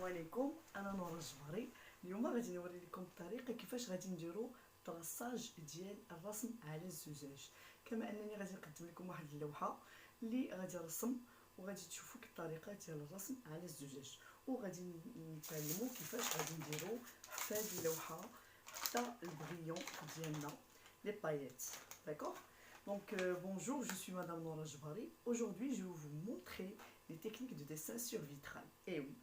عليكم. انا نور الجبري. اليوم غادي نوري لكم الطريقه كيفاش غادي نديروا طراساج ديال الرسم على الزجاج. كما انني غادي نقدم لكم واحد اللوحه اللي غادي نرسم وغادي تشوفوا الطريقه ديال الرسم على الزجاج، وغادي نتعلموا كيفاش غادي نديروا حتى هذه اللوحه حتى البغيون ديالنا les paillettes. D'accord? Donc bonjour, je suis Madame Nora Jbari. Aujourd'hui, je vais vous montrer les techniques de dessin sur vitrail. Et oui.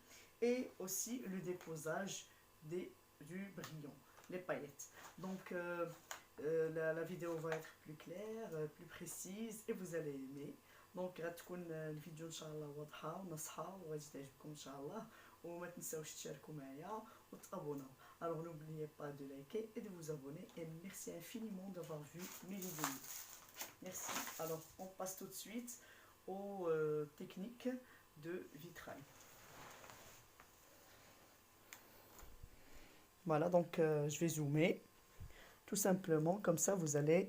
Et aussi le déposage du brillant, les paillettes. Donc la vidéo va être plus claire, plus précise et vous allez aimer. Donc غتكون الفيديو ان شاء الله واضحه ونصحه وغادي تعجبكم ان شاء الله. وما تنساوش تشاركوا معايا وتابوناو. Alors n'oubliez pas de liker et de vous abonner et merci infiniment d'avoir vu mes vidéos. Merci. Alors on passe tout de suite aux techniques de vitrail. Voilà, donc je vais zoomer tout simplement, comme ça vous allez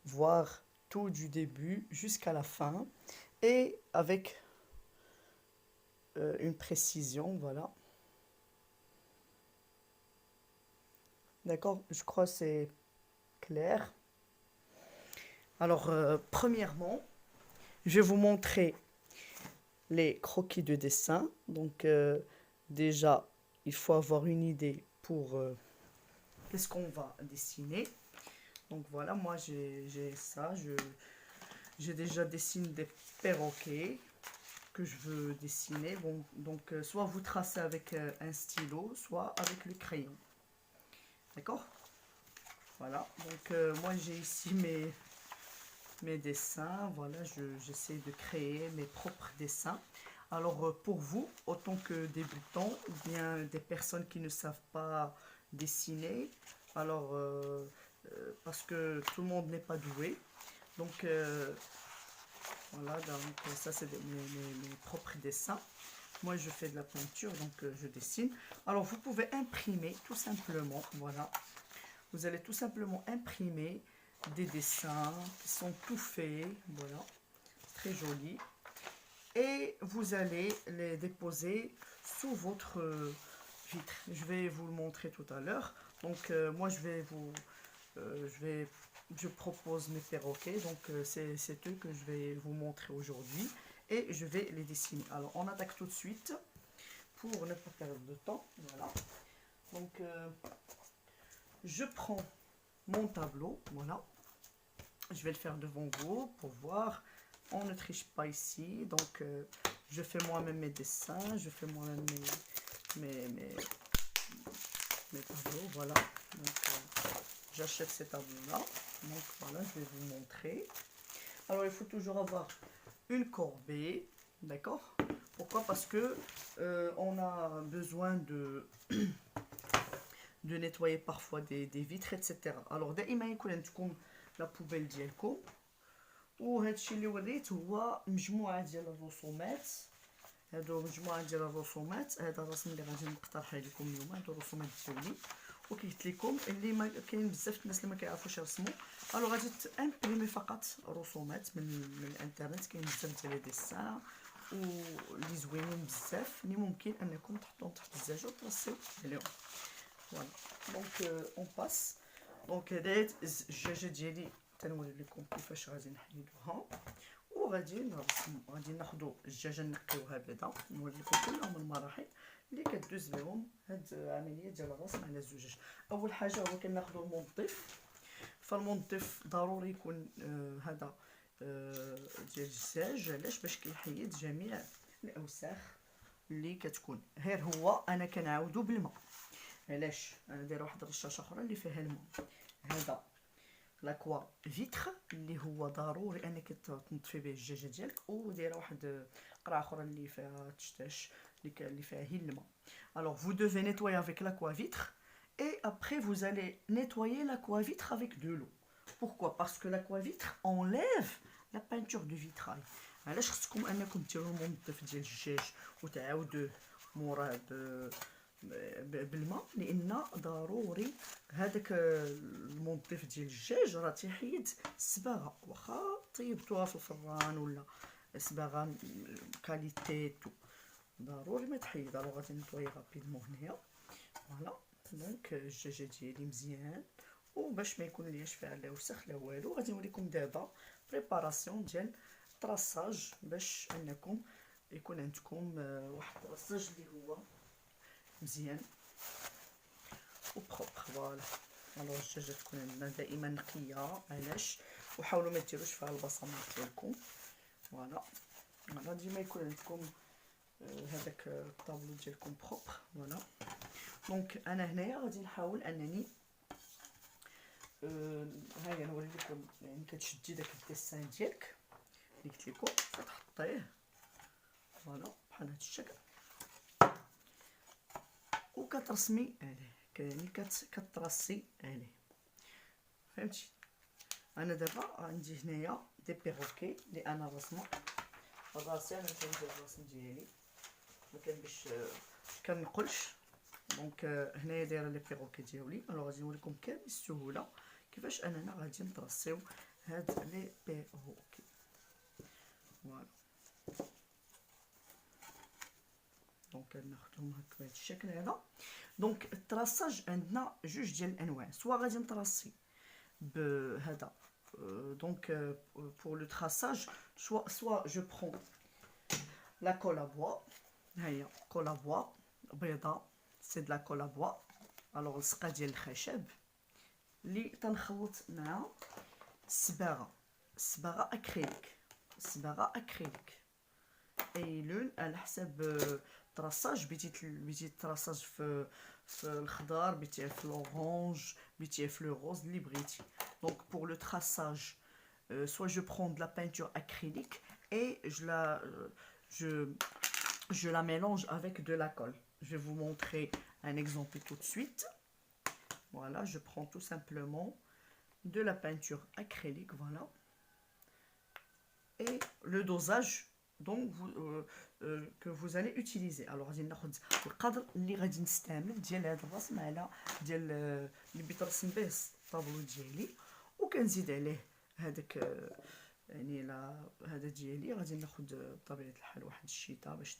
voir tout du début jusqu'à la fin et avec une précision, voilà. D'accord, je crois que c'est clair. Alors premièrement, je vais vous montrer les croquis de dessin. Donc déjà, il faut avoir une idée pour qu'est-ce qu'on va dessiner. Donc voilà, moi j'ai ça, j'ai déjà dessiné des perroquets que je veux dessiner. Bon, donc soit vous tracez avec un stylo, soit avec le crayon. D'accord? Voilà, donc moi j'ai ici mes dessins. Voilà, j'essaie de créer mes propres dessins. Alors pour vous, autant que débutants ou bien des personnes qui ne savent pas dessiner, alors parce que tout le monde n'est pas doué, donc voilà, donc ça c'est mes propres dessins. Moi je fais de la peinture, donc je dessine. Alors vous pouvez imprimer tout simplement, voilà, vous allez tout simplement imprimer des dessins qui sont tout faits, voilà, très jolis, et vous allez les déposer sous votre vitre. Je vais vous le montrer tout à l'heure. Donc moi je propose mes perroquets, donc c'est eux que je vais vous montrer aujourd'hui et je vais les dessiner. Alors on attaque tout de suite pour ne pas perdre de temps. Voilà, donc je prends mon tableau, voilà, je vais le faire devant vous pour voir. On ne triche pas ici, donc je fais moi-même mes dessins, je fais moi-même mes tableaux, voilà. Donc j'achète ces tableaux là, donc voilà, je vais vous montrer. Alors il faut toujours avoir une corbeille, d'accord? Pourquoi? Parce que on a besoin de nettoyer parfois des vitres, etc. Alors دائما يكون عندكم لا بوبيل ديالكم، وهادشي اللي وريت هو مجموعه ديال الرسومات. هادو مجموعه ديال الرسومات. هذا الرسم اللي غادي نقترحه لكم اليوم، هادو الرسومات ديالي. وكيت لكم اللي ما كاين بزاف الناس اللي ما كيعرفوش يرسموا، الو غادي تامبريمي فقط رسومات من الانترنت. كاين بزاف ديال لي ديسان واللي زوينين بزاف اللي ممكن انكم تحطوهم تحت الزجاج وترسيو عليهم. فوالا، دونك اون باس. دونك هدايا الزجاجه ديالي تنوري لكم كيفاش غادي نحيدوها وغادي نرسمو. غادي ناخدو الدجاجه نقيوها بعدا، نوري لكم كلهم المراحل اللي كدوز بهم هاد العمليه ديال الرسم على الزجاج. اول حاجه هو كناخدو المنظف. فالمنظف ضروري يكون هذا ديال الزجاج. علاش؟ باش كيحيد جميع الاوساخ اللي كتكون. غير هو انا كنعاودو بالماء. علاش؟ انا دايره واحد الرشاشه اخرى اللي فيها الماء. هذا لاكوا فيتر اللي هو ضروري انك تنظفي به الدجاجه ديالك، ودايره واحد قرعه اخرى اللي فيها تشتاش اللي فيها هي الماء. Alors vous devez nettoyer avec l'aquavitre et après vous allez nettoyer l'aquavitre avec de l'eau. Pourquoi? Parce que l'aquavitre enlève la peinture du vitrail. علاش خصكم انكم ديروا المنظف ديال الدجاج وتعاودوه موراه بالماء؟ لان ضروري هذاك المنظف ديال الدجاج راه تيحيد الصباغه. واخا طيبتوها في الفران ولا صباغه كاليتي تو، ضروري ما تحيد. الوغ غادي نطوي رابيدمون هنايا. فوالا دونك الدجاجه ديالي مزيان، وباش ما يكون لياش فيها لا وسخ لا والو، غادي نوريكم دابا بريباراسيون ديال طراساج باش انكم يكون عندكم واحد الطراساج اللي هو مزيان وبروبر. فوالا الوغ الدجاجه تكون عندنا دائما نقيه. علاش؟ وحاولوا ما ديروش فيها البصمات ديالكم. فوالا ديما يكون عندكم هذاك الطابلو ديالكم بروبر. فوالا دونك انا هنايا غادي نحاول انني هاهي نوري لكم. يعني كتشدي داك الديسان ديالك اللي قلت لكم كتحطيه فوالا بحال هذا الشكل وكترسمي عليه. يعني كترسي عليه. فهمتي؟ انا دابا عندي هنايا دي بيروكي اللي انا رسمه الراسي. انا كندير الرسم ديالي ما كنبغيش كنقلش. دونك هنايا دايره لي بيروكي ديالي. الوغ غادي نوريكم كامل السهوله كيفاش اننا غادي نطرسيو هاد لي بيروكي. فوالا دونك ناخذهم هكا بهذا الشكل هذا. دونك التراساج عندنا جوج ديال الانواع. سوا غادي نطراسي بهذا دونك pour le traçage soit je prends la colle à bois. هيا colle à bois بيضاء، c'est de la colle à bois. alors لصقه ديال الخشب اللي تنخلط مع الصباغه اكريليك. اي لون على حسب الطراساج. بغيتي الطراساج في الخضر، بغيتيه في الاورانج، بغيتيه في لو روز، اللي بغيتي. دونك pour le traçage soit je prends de la peinture acrylique et je la mélange avec de la colle. Je vais vous montrer un exemple tout de suite. Voilà, je prends tout simplement de la peinture acrylique, voilà. Et le dosage donc que vous allez utiliser. Alors غادي ناخذ القدر اللي غادي نستعمل ديال هذا الرسم على ديال اللي بغيت نرسم به الطابلو ديالي، وكنزيد عليه هذاك يعني هذا ديالي. غادي ناخذ بطبيعه الحال واحد الشيطه باش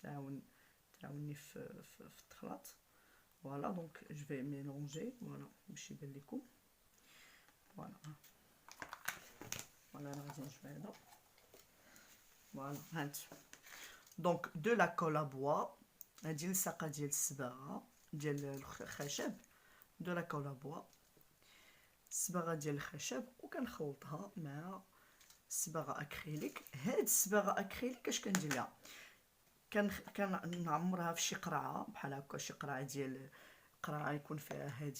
تعاوني في التخلاط. فوالا دونك جو في ميلونجي فوالا باش يبان لكم. فوالا انا غادي نجمع هذا. فوالا هانت دونك دو لا كول ا بوا. هادي الساقه ديال الصباغه ديال الخشب. دو لا كول ا بوا الصباغه ديال الخشب، وكنخلطها مع الصباغه اكريليك. هاد الصباغه اكريليك اش كندير لها؟ كنعمرها في شي قرعه بحال هكا، شي قرعه ديال قرعه يكون فيها هاد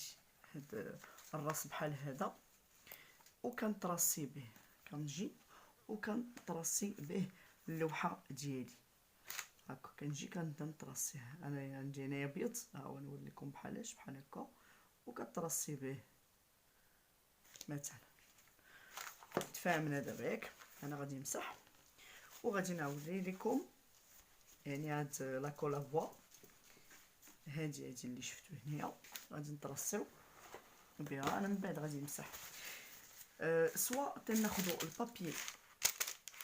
الراس بحال هذا، وكنطرسي به. كنجي وكنطرسي به اللوحه ديالي هكا. كنجي كنبدا نطرسيها. انا عندي هنايا بيض، ها هو نوري لكم بحال هكا، وكترسي به مثلا. تفاهمنا دابا ياك؟ انا غادي نمسح وغادي نعاودي لكم يعني هاد لا كولا بوا هادي اللي شفتو هنايا غادي نطرسيو بها. انا من بعد غادي نمسح. سوا تناخذوا البابي،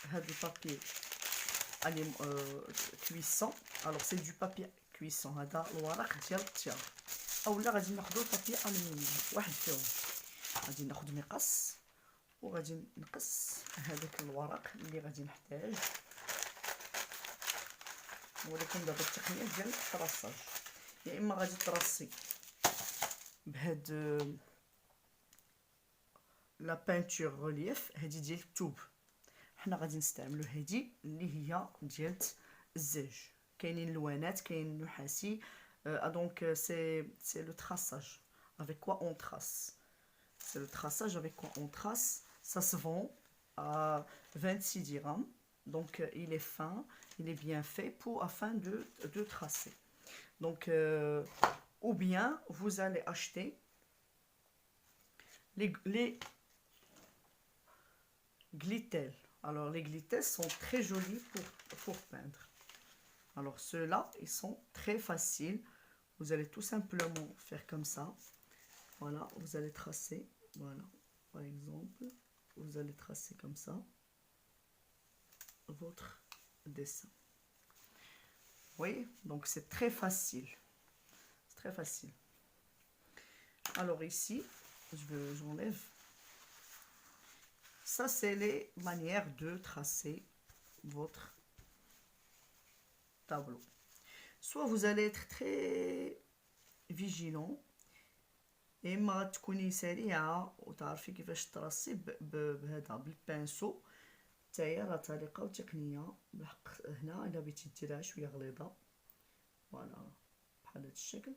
هاد البابي الي كويسون. الوغ سي دو بابي كويسون، هذا الورق ديال الطياب، اولا غادي ناخذوا البابي الومنيوم واحد فيهم. غادي ناخذ مقص وغادي نقص هذاك الورق اللي غادي نحتاج. نوريكم دابا التقنيه ديال الطراساج. يا اما غادي ترصي بهاد لا بانتور ريليف هادي ديال الثوب. حنا غادي نستعملو هادي اللي هي ديال الزاج. كاينين الوانات، كاين النحاسي. دونك سي لو traçage avec quoi on trace. C'est le traçage avec quoi on trace. Ça se vend à 26 dirhams. Donc il est fin, il est bien fait afin de tracer. Donc ou bien vous allez acheter les glittels. Alors les glittels sont très jolis pour peindre. Alors ceux-là, ils sont très faciles. Vous allez tout simplement faire comme ça. Voilà, vous allez tracer. Voilà, par exemple, vous allez tracer comme ça votre dessin. voyez, donc c'est très facile. C'est très facile. Alors ici, j'enlève. Ça, c'est les manières de tracer votre tableau. Soit vous allez être très vigilant اما تكوني سريعه وتعرفي كيفاش ترصي بهذا بالبانسو. تاهي راه طريقه وتقنيه بالحق. هنا الا بغيتي ديريها شويه غليظه فوالا بحال هذا الشكل،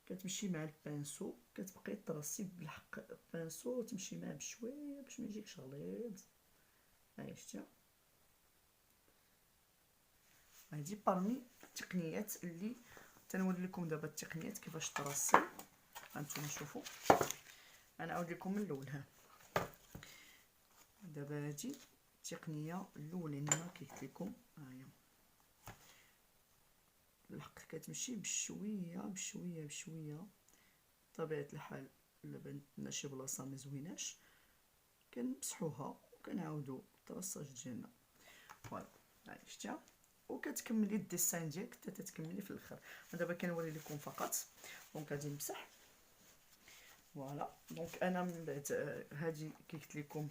كتمشي مع البانسو كتبقاي ترصي بالحق البانسو وتمشي معاه بشويه باش ما يجيكش غليظ. هاي شتي، هادي بارمي التقنيات اللي تنوري لكم دابا التقنيات كيفاش ترصي. هانتوما شوفوا، انا نعاود لكم من الاول. ها دابا هادي التقنيه الاولانيه كيقلت لكم، ها هي الحق كتمشي بشويه بشويه بشويه. بطبيعه الحال الا بانت لنا شي بلاصه ما زويناش كنمسحوها وكنعاودو الترصاج ديالنا. فوالا هاي شتيها، وكتكملي الديسان ديالك حتى تتكملي في الاخر. دابا كنوري لكم فقط. دونك غادي نمسح فوالا. دونك انا من بعد هادي كيقلت لكم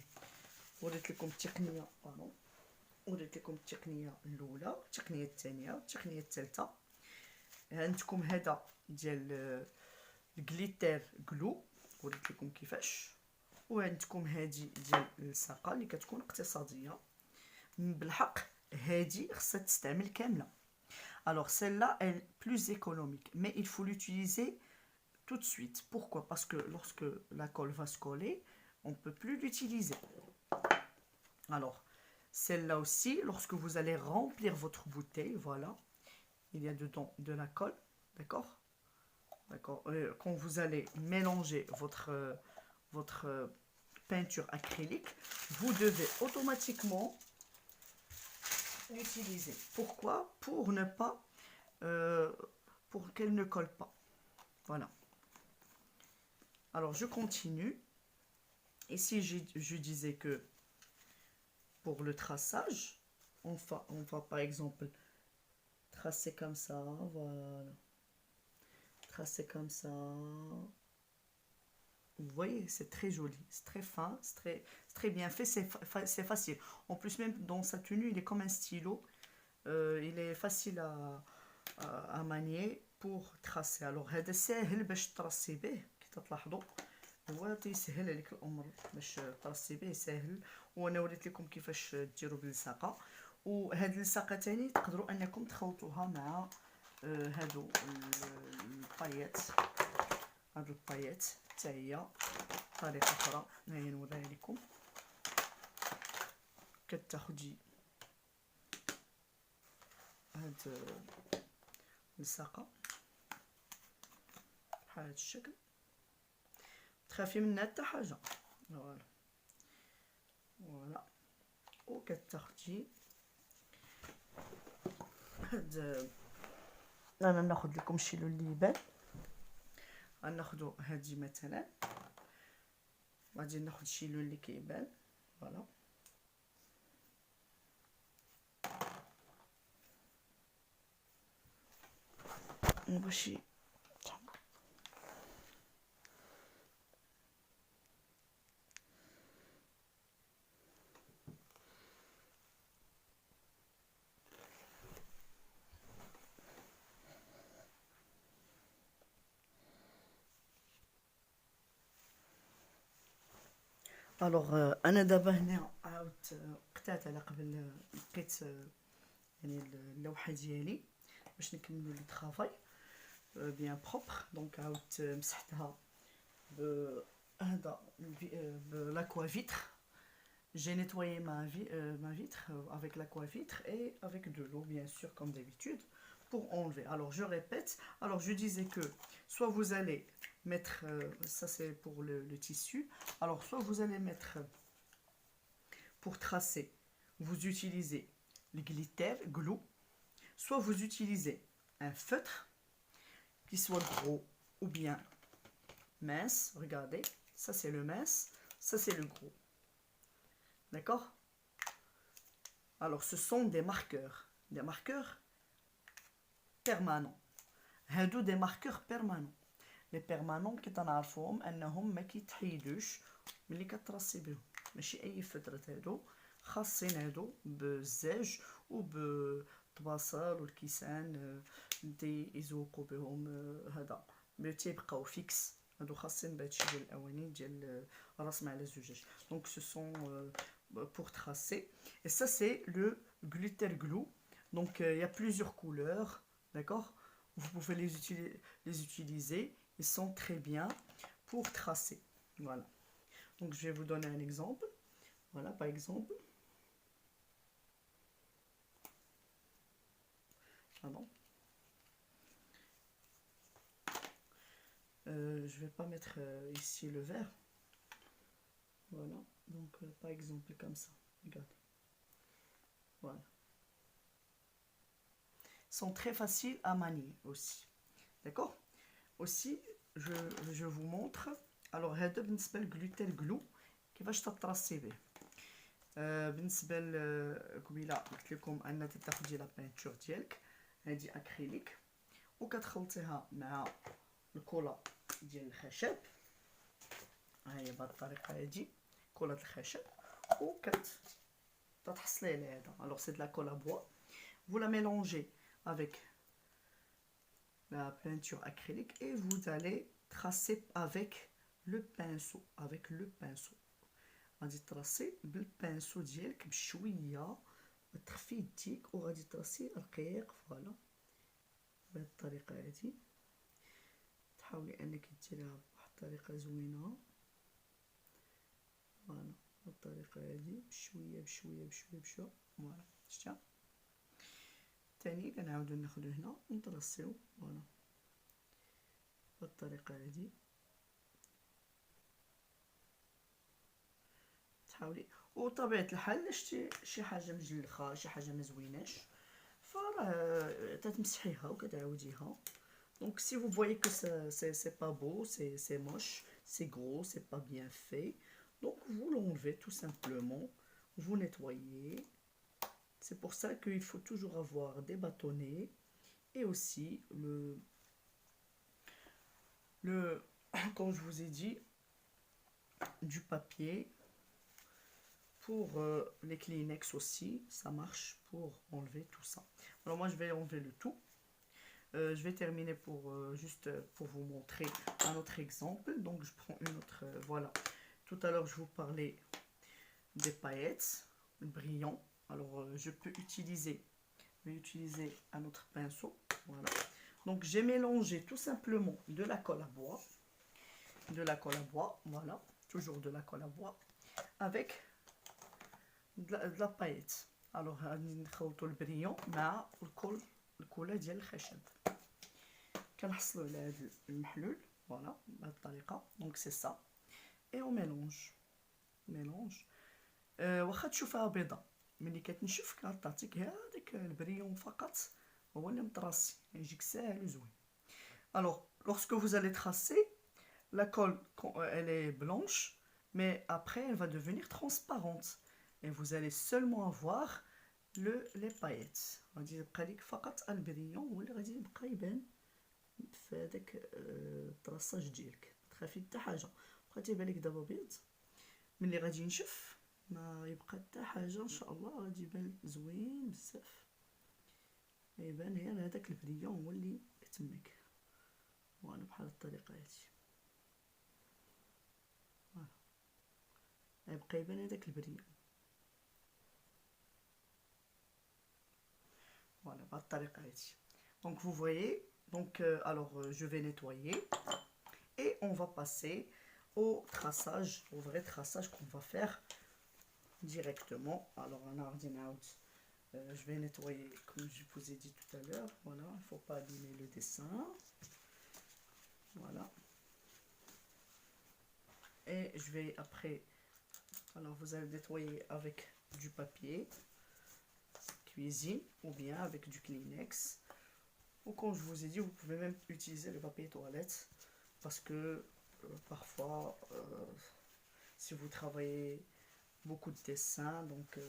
وريت لكم التقنيه وريت لكم التقنيه الاولى، التقنيه الثانيه، التقنيه الثالثه. عندكم هذا ديال الجليتر جلو وريت لكم كيفاش، وعندكم هادي ديال الصاقه اللي كتكون اقتصاديه. بالحق هادي خصها تستعمل كامله. Alors celle-là est plus économique, mais il faut l'utiliser tout de suite. Pourquoi? Parce que lorsque la colle va se coller, on ne peut plus l'utiliser. Alors, celle-là aussi, lorsque vous allez remplir votre bouteille, voilà, il y a dedans de la colle, d'accord? D'accord. Quand vous allez mélanger votre peinture acrylique, vous devez automatiquement l'utiliser. Pourquoi? Pour ne pas, pour qu'elle ne colle pas. Voilà. Alors je continue. Ici je disais que pour le traçage, on va par exemple tracer comme ça, voilà. Tracer comme ça. Vous voyez, c'est très joli, c'est très fin, c'est très bien fait, c'est facile. En plus, même dans sa tenue, il est comme un stylo. Il est facile à manier pour tracer. Alors, هذا ساهل باش ترصي به كي تلاحظوا، هو تيسهل عليك الامر باش ترصي به ساهل. وانا وريت لكم كيفاش ديروا باللصاقه. وهاد اللصاقه ثاني تقدروا انكم تخلطوها مع هادو البايات. هادو البايات حتى هي طريقه اخرى هاهي نوريها لكم. كتاخدي هاد اللصاقه بحال هاد الشكل، تخافي منها حتى حاجه. فوالا فوالا، وكتاخدي هاد. انا ناخذ لكم شي لون اللي يبان. غناخذوا هادي مثلا، غادي ناخذ شي لون اللي كيبان. فوالا باش الوغ انا دابا هنا عاودت قطعت على قبل لقيت يعني اللوحه ديالي باش نكملوا لي طرافاي بيان بروبر. دونك عاودت مسحتها بهذا بلاكوا فيتر. J'ai nettoyé ma vitre avec l'aquavitre et avec de l'eau, bien sûr, comme d'habitude, pour enlever. Alors, je répète. Alors, je disais que soit vous allez mettre, ça c'est pour le tissu. Alors, soit vous allez mettre, pour tracer, vous utilisez le glitter, glue. Soit vous utilisez un feutre, qui soit gros ou bien mince. Regardez, ça c'est le mince, ça c'est le gros. D'accord? Alors, ce sont des marqueurs permanents. هادو des marqueurs permanents. Les permanents كتنعرفوهم انهم ما كيتحيدوش ملي كتراسي بهم، ماشي اي فترة. هادو خاصين هادو بالزاج وبالطباصل والكيسان دي يزوقوا بهم هذا مي تيبقاو فيكس. هادو خاصين بهادشي ديال الاواني ديال رسم على الزجاج. دونك سو سون pour tracer. Et ça c'est le glitter glue. Donc il y a plusieurs couleurs, d'accord? Vous pouvez les utiliser. Ils sont très bien pour tracer. Voilà. Donc je vais vous donner un exemple. Voilà, par exemple. Pardon. Je vais pas mettre ici le vert. Voilà. Donc par exemple comme ça. Regardez. Voilà. Ils sont très faciles à manier aussi. D'accord? Aussi, je vous montre. Alors هذا بالنسبة للجلوتير جلو كيفاش تطراسي به. بالنسبة قبيله قلت لكم ان تاخدي لا بينتور ديالك هذه اكريليك وكتخلطيها مع الكولا ديال الخشب. ها هي بهذه الطريقة هذه كولا الخشب تتحصلي على هذا. Alors c'est de la colle à bois. Vous la mélangez avec la peinture acrylique et vous allez tracer avec le pinceau. Avec le pinceau. غادي تراسي بالبانسو ديالك بشويه تخفي يديك وغادي تراسي رقيق. فوالا بهذه الطريقه هذه تحاولي انك ديريها بواحد الطريقه زوينه. فوالا بهذه الطريقه هذه بشويه بشويه بشويه بشويه. فوالا شتي ثاني كنعاودو ناخدو هنا ونترسيو. فوالا بهذه الطريقه هذه تحاولي. وطبيعة الحال شتي شي حاجة مجلخة شي حاجة مزويناش فراه تتمسحيها وكتعاوديها. Donc si vous voyez que c'est pas beau, c'est moche, c'est gros, c'est pas bien fait, donc vous l'enlevez tout simplement, vous nettoyez. C'est pour ça qu'il faut toujours avoir des bâtonnets et aussi comme je vous ai dit, du papier. Pour les Kleenex aussi, ça marche pour enlever tout ça. Alors moi je vais enlever le tout. Je vais terminer juste pour vous montrer un autre exemple. Donc je prends une autre, voilà. Tout à l'heure je vous parlais des paillettes brillants. Alors je vais utiliser un autre pinceau. Voilà. Donc j'ai mélangé tout simplement de la colle à bois. Voilà. Toujours de la colle à bois. Avec de la paillette. Alors غادي نخلطوا البريون مع الكولا ديال الخشب. كنحصلوا على هذا المحلول. فوالا بهذه الطريقه. دونك سي سا اي او ميلونج. واخا تشوفها بيضاء ملي كتنشف كتعطيك هذاك البريون فقط هو اللي مطراسي يجيك ساهل وزوين. Alors lorsque vous allez tracer, la colle elle est blanche mais après elle va devenir transparente. Et vous allez seulement avoir les paillettes. غادي يبقى لك فقط البريون هو اللي غادي يبقى يبان في هذاك الطراساج ديالك. تخافي حتى حاجه بقى تيبان لك دابا بيض ملي غادي ينشف ما يبقى حتى حاجه. ان شاء الله غادي يبان زوين بزاف. يبان غير هذاك البريون هو اللي تمك. وانا بحال الطريقه هذه. فوالا يبقى يبان هذاك البريون. Voilà, بهذه الطريقة هذه. Donc vous voyez, donc alors je vais nettoyer et on va passer au traçage, au vrai traçage qu'on va faire directement. Alors on a je vais nettoyer comme je vous ai dit tout à l'heure. Voilà, il ne faut pas abîmer le dessin. Voilà. Et je vais après, alors vous allez nettoyer avec du papier cuisine ou bien avec du Kleenex. Ou comme je vous ai dit, vous pouvez même utiliser le papier toilette parce que parfois si vous travaillez beaucoup de dessins, donc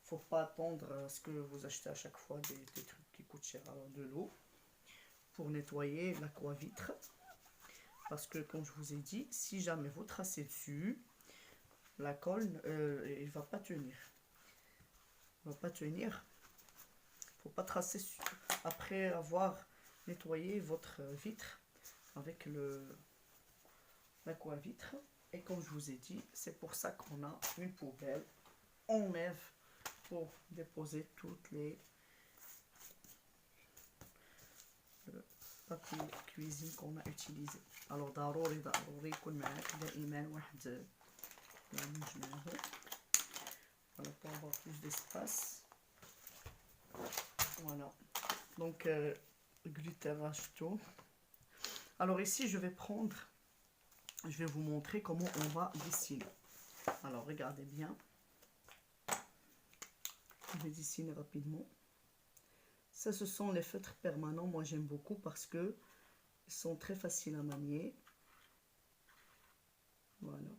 faut pas attendre à ce que vous achetez à chaque fois des trucs qui coûtent cher. Alors de l'eau, pour nettoyer l'aquavitre. Parce que, comme je vous ai dit, si jamais vous tracez dessus, la colle, il ne va pas tenir. Il ne va pas tenir. Il ne faut pas tracer après avoir nettoyé votre vitre avec l'aquavitre. Et comme je vous ai dit, c'est pour ça qu'on a une poubelle. On lève pour déposer toutes les papier cuisine qu'on a utilisé. Alors ضروري يكون معاك دائما واحد voilà pour avoir plus d'espace. Voilà, donc glutérage tout. Alors ici je vais vous montrer comment on va dessiner. Alors regardez bien, je vais dessiner rapidement. Ça, ce sont les feutres permanents. Moi, j'aime beaucoup parce que ils sont très faciles à manier. Voilà.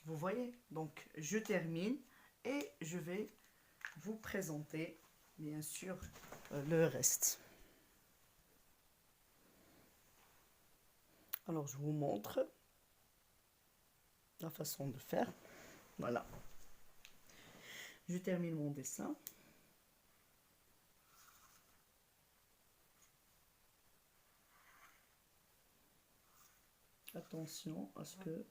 Vous voyez? Donc, je termine et je vais vous présenter, bien sûr, le reste. Alors, je vous montre la façon de faire. Voilà. Je termine mon dessin. Attention à ce que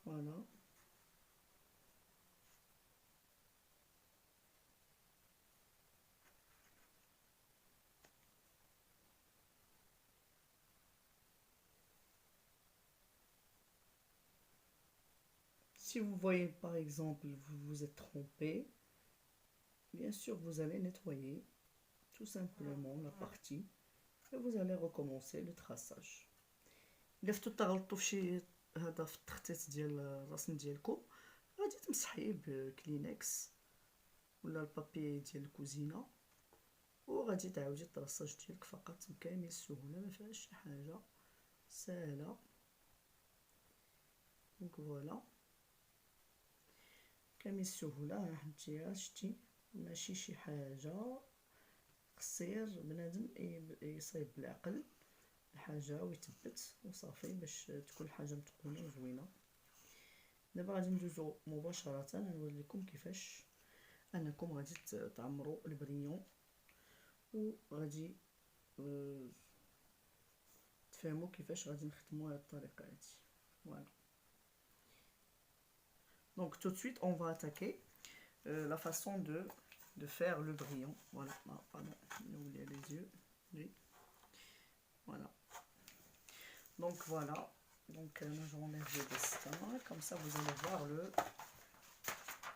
voilà. Si vous voyez par exemple, vous vous êtes trompé, bien sûr vous allez nettoyer tout simplement la partie et vous allez recommencer le traçage. إلا فتو تغلطوا في شي هذا في التخطيط ديال الرسم ديالكم غادي تمسحيه بكلينكس ولا البابي ديال الكوزينه وغادي تعاودي الترصاج ديالك فقط بكامل السهوله، ما فيهاش شي حاجه سهله. دونك فوالا كامل السهوله. راح نتيا شتي ماشي شي حاجه قصير بنادم يصايب بالعقل الحاجه ويثبت وصافي باش تكون الحاجه متقونه وزوينه. دابا غادي ندوزو مباشره نوري لكم كيفاش انكم غادي تعمروا البريون وغادي تفهموا كيفاش غادي نخدموا هذه الطريقه هذه. فوالا. Donc tout de suite on va attaquer la façon de faire le brillon. Voilà, pardon, j'ai oublié les yeux. Oui. Voilà. Donc voilà. Donc moi j'enlève le dessin. Comme ça vous allez voir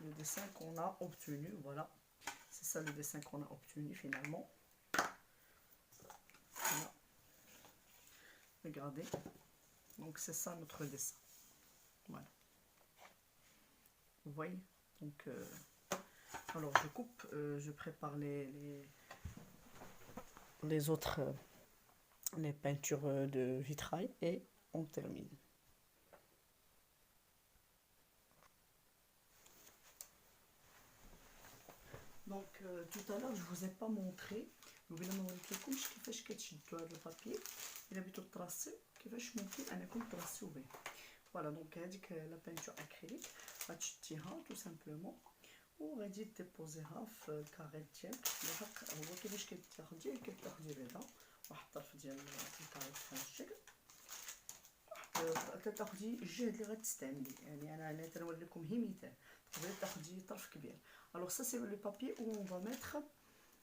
le dessin qu'on a obtenu. Voilà. C'est ça le dessin qu'on a obtenu finalement. Voilà. Regardez. Donc c'est ça notre dessin. Voilà. Vous voyez? Donc alors je coupe, je prépare les autres les peintures de vitrail et on termine. Donc tout à l'heure je vous ai pas montré وبلا ما وريت لكمش كيفاش كتشدوا هذا البابي الا بغيتو تراسيو كيفاش ممكن انكم تراسيو به. فوالا دونك هذيك لا بينتور اكريليك غتشديها تو سامبلومون وغادي ديبوزيها في الكاري ديالك. الحق هو كيفاش كتاخديه بيضه واحد الطرف ديال الكاري بحال هادشي كتاخدي الجهد اللي غتستعملي. يعني انا تنوري لكم هي مثال، تقدري تاخدي طرف كبير. Alors ça c'est le papier où on va mettre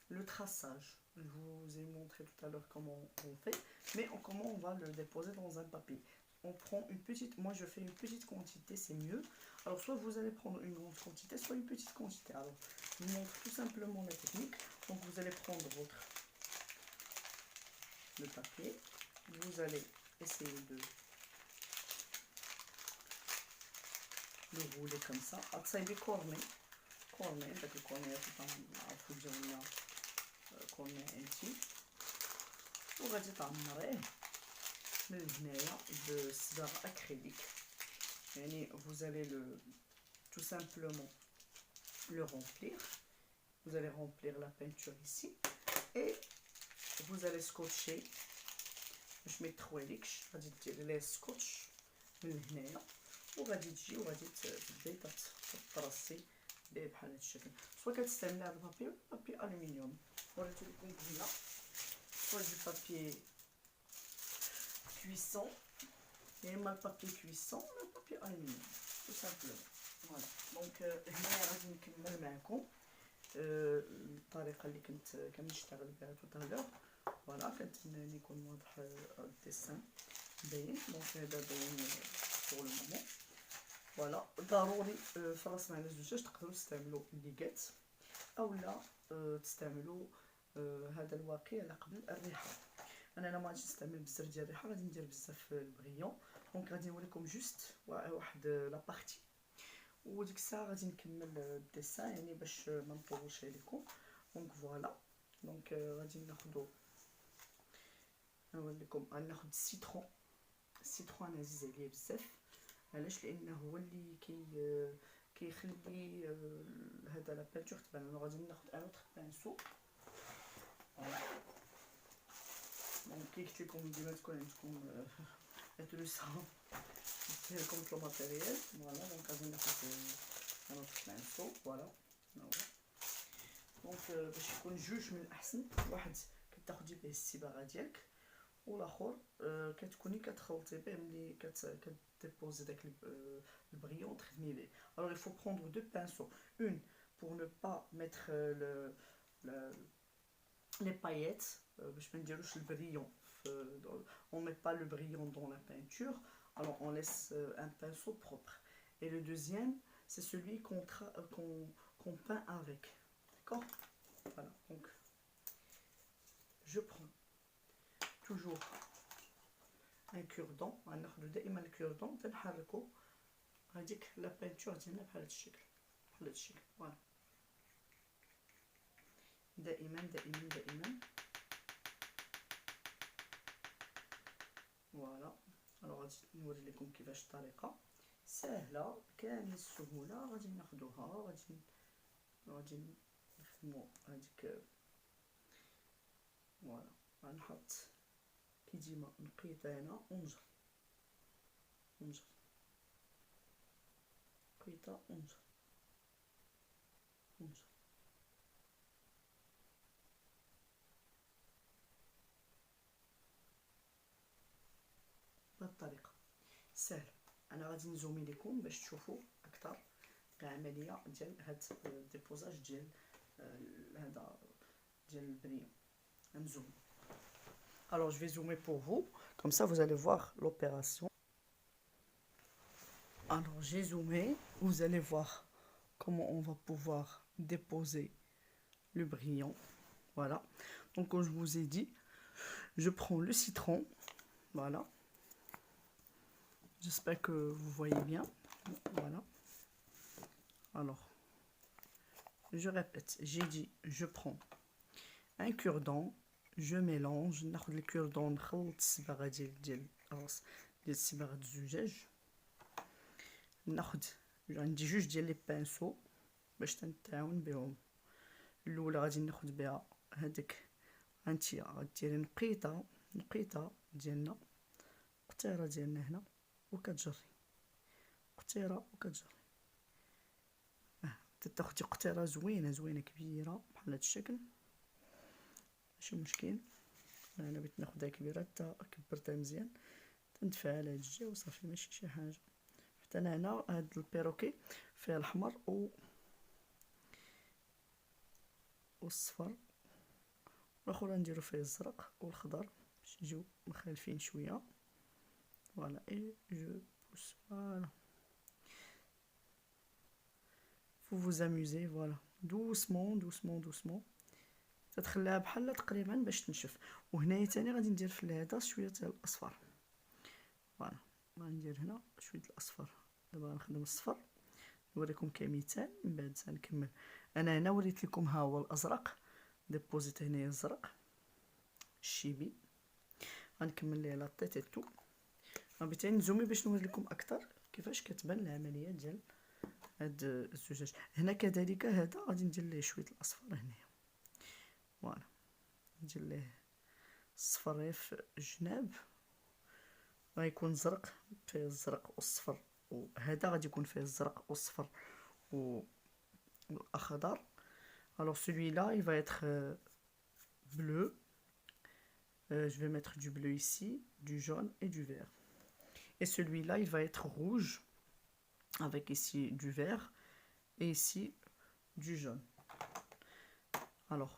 le traçage. Je vous ai montré tout à l'heure comment on fait, mais comment on va le déposer dans un papier. On prend une petite, moi je fais une petite quantité, c'est mieux. Alors soit vous allez prendre une grande quantité, soit une petite quantité. Alors je vous montre tout simplement la technique. Donc vous allez prendre le papier, vous allez essayer de le rouler comme ça. Après corné. كورني، داك الكورنيات اللي تنعرفو ديالنا كورني انتي، وغادي تعمريه من هنايا بالصباغه اكريليك. يعني vous allez le tout simplement le remplir. Vous allez remplir la peinture ici et vous allez scotcher باش ما يتخواليكش. غادي ديري ليه سكوتش من هنايا وغادي تجي وغادي تبداي تطرسي ليه بحال هاد الشكل. سوا كتستعملي هاد البابي ولا بابي الومنيوم، وريتو لكم قبيله، سوا دو بابي كويسون يا اما البابي كويسون ولا البابي الومنيوم تو سامبلومون. فوالا دونك هنايا غادي نكمل معكم الطريقه اللي كنت كنشتغل بها توطالور. فوالا كنتمنى يكون واضح الديسان باين. دونك هذا باين بور المومون. فوالا ضروري في راس معنا الزجاج تقدروا تستعملوا ليغات اولا تستعملوا هذا الواقي على قبل الريحه. انا ما غاديش نستعمل بزاف ديال الريحه، غادي ندير بزاف البغيون. دونك غادي نوريكم جوست واحد لا بارتي وديك الساعه غادي نكمل الديسان يعني باش ما نطولش عليكم. دونك فوالا دونك غادي ناخذ نوريكم. غناخذ السيترون. السيترون انا عزيز عليا بزاف، علاش؟ لانه هو اللي كيخلي هذا لا بانتور تبان. انا غادي ناخذ ان اوتر بانسو. دونك كي قلت لكم ديما تكون عندكم اتلوسا دير لكم لو ماتيريال. فوالا دونك غادي ناخذ ان اوتر بانسو. فوالا دونك باش يكون جوج من الاحسن، واحد كتاخدي به الصباغه ديالك والاخر كتكوني كتخلطي به ملي كديبوزي داك البغيون تخدمي به. alors il faut prendre deux pinceaux, une pour ne pas mettre les paillettes باش ما نديروش البريون. on met pas le brillant dans la peinture, alors on laisse un pinceau propre. Et le deuxième c'est celui qu'on peint avec, d'accord? Voilà, donc je prends toujours un cure-dent. غناخدو دائما الكوردون تنحركو هذيك لا بانتور ديالنا بحال هاد الشكل، بحال هاد الشكل. فوالا دائما دائما دائما. فوالا الوغ غادي نوري لكم كيفاش الطريقه سهله كامل السهوله. غادي ناخدوها غادي نخدمو هذيك. فوالا غنحط كي ديما نقيط هنا ونجر قيطه ونجر بهذه الطريقه سهله. انا غادي نزومي لكم باش تشوفوا اكثر العمليه ديال هاد الديبوزاج ديال هذا ديال البريون. نزوم. Alors je vais zoomer pour vous, comme ça vous allez voir l'opération. Alors j'ai zoomé, vous allez voir comment on va pouvoir déposer le brillant. Voilà, donc comme je vous ai dit, je prends le citron. Voilà, j'espère que vous voyez bien. Voilà, alors je répète, j'ai dit je prends un cure-dent, je mélange. ناخذ الكوردون نخلط الصباغه ديال الراس ديال الصباغه الزجاج. ناخذ عندي جوج ديال لي بانسو باش تنتعاون بهم. الاولى غادي ناخذ بها هذيك انتيا غديري نقيطه ديالنا، قطيره ديالنا هنا وكتجري قطيره وكتجري. تاخدي قطيره زوينه كبيره بحال هذا الشكل ماشي مشكل. انا بغيت ناخدها كبيره حتى كبرتها مزيان تندفع على هاد الجهه وصافي ماشي شي حاجه. حتى انا هنا هاد البيروكي فيه الاحمر والصفر، والاخر نديرو فيه الزرق والخضر باش يجيو مخالفين شويه. فوالا اي جو بوس. فوالا faut vous amuser. voilà doucement تتخليها بحال تقريبا باش تنشف. وهنايا ثاني غادي ندير في هذا شويه تاع الاصفر. فوالا غندير هنا شويه الاصفر. دابا غنخدم الصفر نوريكم كمثال من بعد سنكمل. انا هنا وريت لكم ها هو الازرق، ديبوزيت هنايا الزرق الشيبي. غنكمل ليه لا طيت تو. غنبغي نزومي باش نوري لكم اكثر كيفاش كتبان العمليه ديال هاد الزجاج. هنا كذلك هذا غادي ندير ليه شويه الاصفر هنايا، فوالا ندير ليه الصفر في الجناب، غيكون زرق فيه الزرق والصفر، وهذا غادي يكون فيه الزرق والصفر والاخضر. alors celui-là il va être bleu, je vais mettre du bleu ici, du jaune et du vert, et celui-là il va être rouge avec ici du vert et ici du jaune. Alors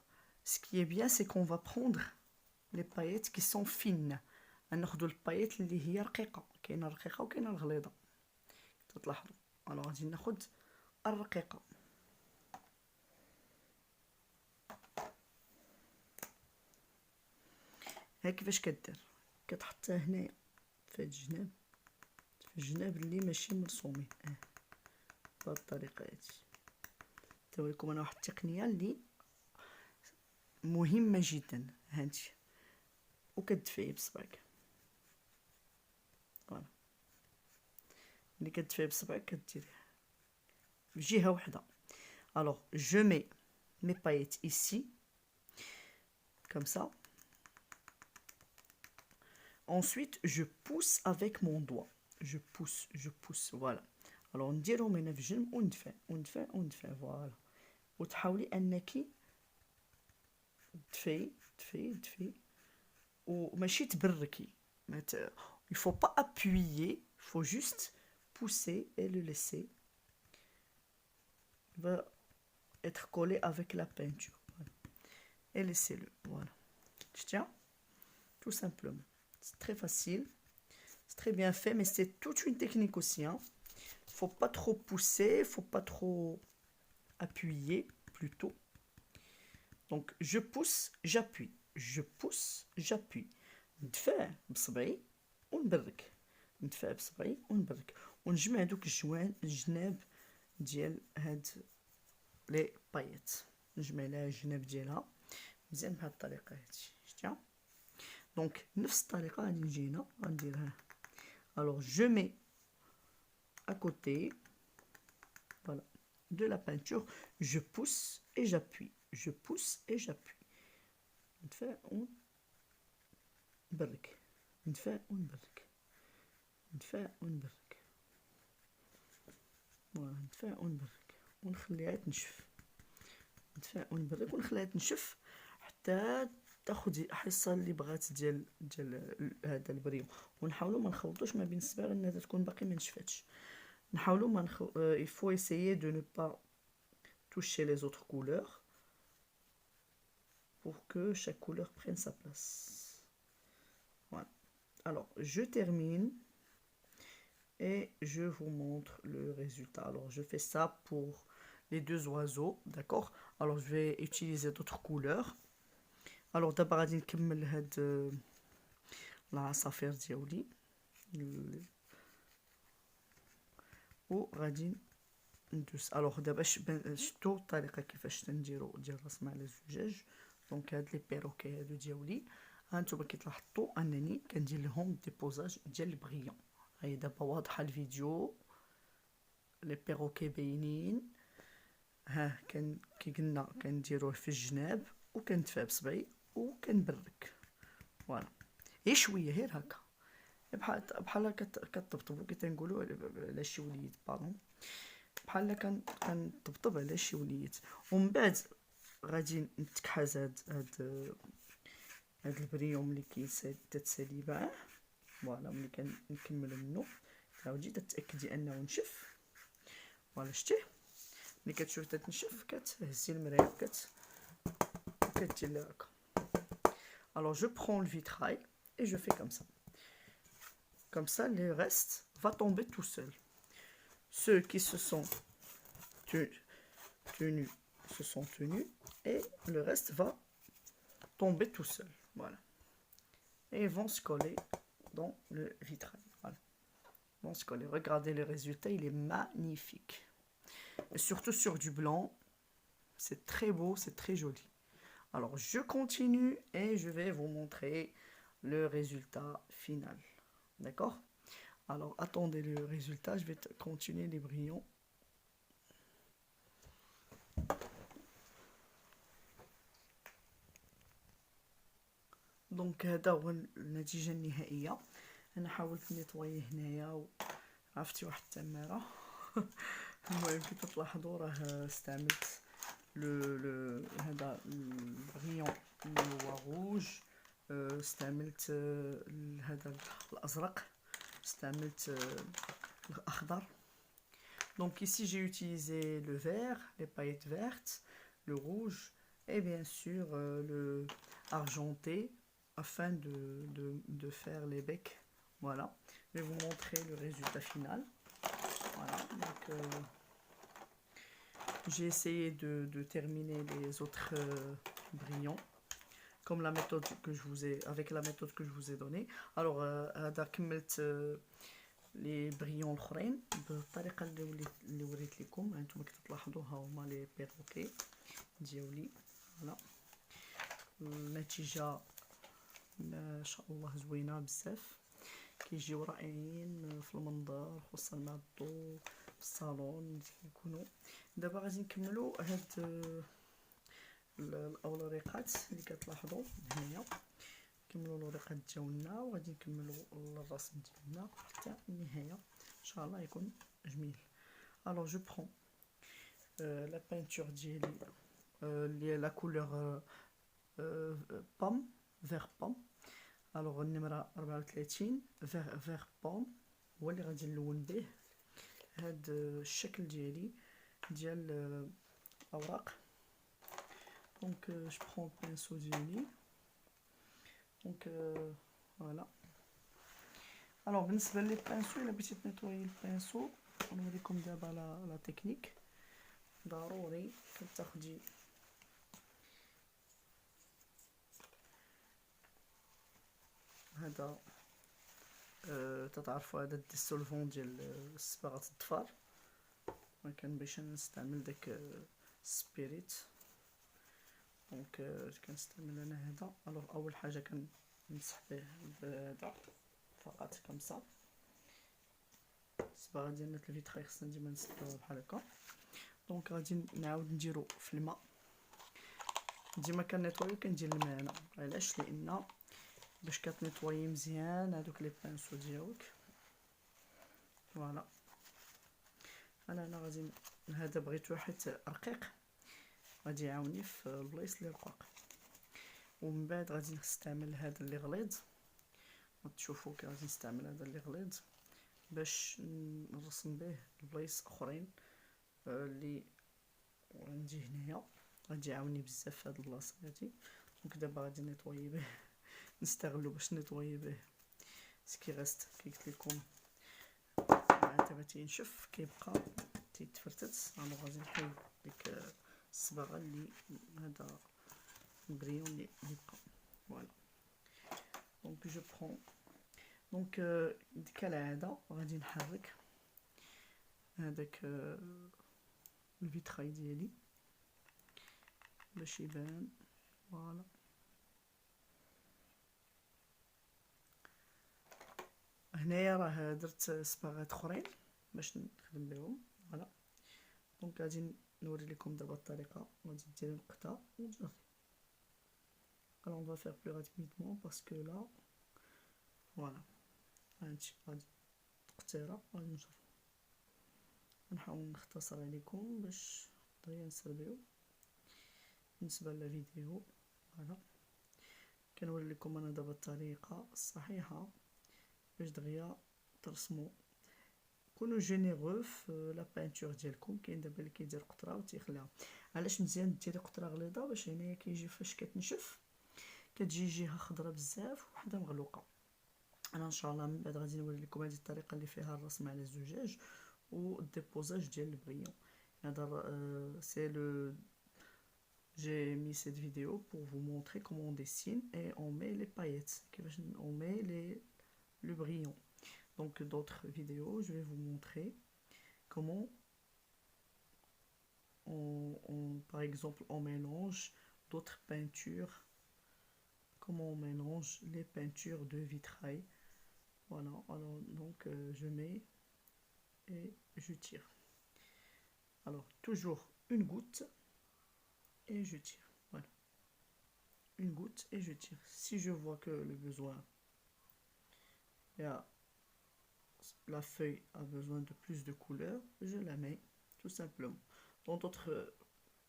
ce qui est bien c'est qu'on va prendre les paillettes qui sont fines. غناخدو البايت اللي هي رقيقه، كاينه الرقيقه وكاينه الغليظه تلاحظوا. انا غادي ناخد الرقيقه. ها كيفاش كدير، كتحطها هنايا في هاد الجناب، في الجناب اللي ماشي مرسومين بهاد الطريقه هادي. توريكم انا واحد التقنيه اللي مهمه جدا هادي، وكتدفعي بصبعك. فوالا ملي كتدفعي بصبعك كديريها في جهه وحده. alors je mets mes paillettes ici comme ça, ensuite je pousse avec mon doigt, je pousse voilà. alors نديرهم هنا في الجنب وندفع وندفع وندفع فوالا، وتحاولي انك تدفعي تدفعي تدفعي وماشي تبركي. il faut pas appuyer, il faut juste pousser et le laisser. Il va être collé avec la peinture. Voilà. Et laissez-le. Voilà. Je tiens. Tout simplement. C'est très facile. C'est très bien fait, mais c'est toute une technique aussi. Il ne faut pas trop pousser, il ne faut pas trop appuyer plutôt. Donc je pousse, j'appuie. Je pousse, j'appuie. ندفع بصبعي ونبرك، ندفع بصبعي ونبرك، ونجمع دوك الجناب ديال هاد لي بايت، نجمع لها الجناب ديالها مزيان بهاد الطريقه هادي. شتيها؟ دونك نفس الطريقه غادي نجي هنا غنديرها. alors je mets à côté voilà de la peinture, je pousse et j'appuie, je pousse et j'appuie. ندفع ونبرك، ندفع ونبرك، ندفع ونبرك، فوالا ندفع ونبرك ونخليها تنشف، ندفع ونبرك ونخليها تنشف حتى تاخد الحصه اللي بغات ديال هذا البريو. ونحاولوا ما نخلطوش ما بين الصباغ انها تكون باقي ما نشفتش. نحاولوا ما il faut essayer de ne pas toucher les autres couleurs pour que chaque couleur prenne sa place. Voilà. alors je termine et je vous montre le résultat. alors je fais ça pour les deux oiseaux, d'accord. alors je vais utiliser d'autres couleurs. alors d'abord غادي نكمل هاد العصافير ديالي وغادي ندوس. alors دابا شفتوا الطريقه كيفاش تنديروا ديال الرسم على الزجاج. دونك هاد لي بيروكي هادو ديالي هانتوما كتلاحظوا انني كندير لهم ديبوزاج ديال البغيون. هاي دابا واضحه الفيديو، لي بيروكي باينين. ها كي قلنا كنديروه في الجناب وكندفع بصبعي وكنبرك فوالا غير شويه غير هكا بحال كطبطبوا كي تنقولوا على شي وليد بارون، بحال كنطبطب على شي وليد. ومن بعد غادي نتكحز هاد البريوم اللي كتسالي معاه فوالا. ملي كنكملوا منه تعاودي تتاكدي انه نشف فوالا. شتيه ملي كتشوف تنشف كتهزي المرايه كدير لها هكا. alors je prends le vitrail et je fais comme ça. Comme ça le reste va tomber tout seul. Ceux qui se sont tenus se sont tenus et le reste va tomber tout seul. Voilà. Et ils vont se coller dans le vitrail. Voilà. Ils vont se coller. Regardez le résultat, il est magnifique. Et surtout sur du blanc. C'est très beau, c'est très joli. Alors je continue et je vais vous montrer le résultat final. D'accord? Alors attendez le résultat, je vais continuer les brillants. دونك هذا هو النتيجه النهائيه. انا حاولت نيطوي هنايا وعرفتي واحد التماره. المهم كي تلاحظوا راه استعملت لو هذا البريون اللي هو روج، استعملت هذا الازرق، استعملت الاخضر. Donc ici j'ai utilisé le vert, les paillettes vertes, le rouge et bien sûr le argenté afin de faire les becs. Voilà, je vais vous montrer le résultat final. Voilà, donc j'ai essayé de terminer les autres brillants comme la méthode que je vous ai, avec la méthode que je vous ai donnée. Alors هذا كملت لي بريون الاخرين بالطريقه اللي وريت لكم. هانتوما كتلاحظوا ها هما لي بيروكي ديالي. فوالا النتيجه ما شاء الله زوينه بزاف، كيجيو رائعين في المنظر خصوصا مع الضوء في الصالون كيكونوا. دابا غادي نكملوا هاد الاوريقات اللي كتلاحظوا هنايا، نكملوا الوريقات ديالنا وغادي نكملوا الرسم ديالنا حتى النهايه ان شاء الله يكون جميل. الوغ جو برون لا بانتور ديالي اللي لا كولور بوم فيغ بوم. الوغ النمره 34 فيغ بوم هو اللي غادي نلون به هاد الشكل ديالي ديال الاوراق. دونك جو برون بانسو ديالي. دونك فوالا. الوغ بالنسبه لي بانسو الا بغيتي تنيطوي البانسو نوريكم دابا لا تكنيك. ضروري كتاخدي هذا تتعرفوا هذا الديسولفون ديال الصباغه الظفار، ما كنبغيش نستعمل داك السبيريت. دونك كنستعمل انا هذا. الوغ اول حاجه كنمسح به بهذا فقط كمسا. الصباغه ديالنا الفيتراي خصنا ديما نسدوها بحال هكا. دونك غادي نعاود نديرو في الماء. ديما كنيطويو كندير الماء هنا، علاش؟ لان باش كتنيطوي مزيان هذوك لي بانسو ديالك. فوالا انا هنا غادي هذا بغيت واحد رقيق غادي يعاوني في البلايص اللي رقاق، ومن بعد غادي نستعمل هذا اللي غليظ. تشوفوا كي غادي نستعمل هذا اللي غليظ باش نرسم به البلايص اخرين اللي عندي هنايا، غادي يعاوني بزاف في هاد البلاصه هادي. دونك دابا غادي نيطوي به، نستغلو باش نيطوي به سكي غاست كي قلت لكم مع دابا تينشف كيبقى تيتفرتت. انا غادي نحيد ديك الصباغه اللي هذا البريون اللي بقى. فوالا دونك جو برون. دونك كالعاده غادي نحرك هذاك الفيتراي ديالي باش يبان. فوالا هنايا راه درت صباغات اخرين باش نخدم بهم. فوالا دونك غادي نوري لكم دابا الطريقه. غادي ديري نقطه وتجري. Alors on va faire plus rapidement parce que là voilà هانتي غادي تقتيره غادي نجر. نحاول نختصر عليكم باش دغيا نسربيو بالنسبه للفيديو. فوالا كنوري لكم انا دابا الطريقه الصحيحه باش دغيا ترسموا. كونوا جينيرو في لا بانتور ديالكم. كاين دابا اللي كيدير قطره وتيخليها. علاش مزيان ديري قطره غليظه؟ باش هنايا كيجي فاش كتنشف كتجي جهه خضراء بزاف وحده مغلوقه. انا ان شاء الله من بعد غادي نوري لكم هذه الطريقه اللي فيها الرسم على الزجاج والديبوزاج ديال البريون. هذا سي لو j'ai mis cette vidéo pour vous montrer comment on dessine et on met les paillettes, on met le brillant. Donc d'autres vidéos je vais vous montrer comment par exemple, on mélange d'autres peintures. Comment on mélange les peintures de vitrail. Voilà, alors donc je mets et je tire. Alors toujours une goutte et je tire. Voilà, une goutte et je tire. Si je vois que le besoin, la feuille a besoin de plus de couleurs, je la mets tout simplement. Dans d'autres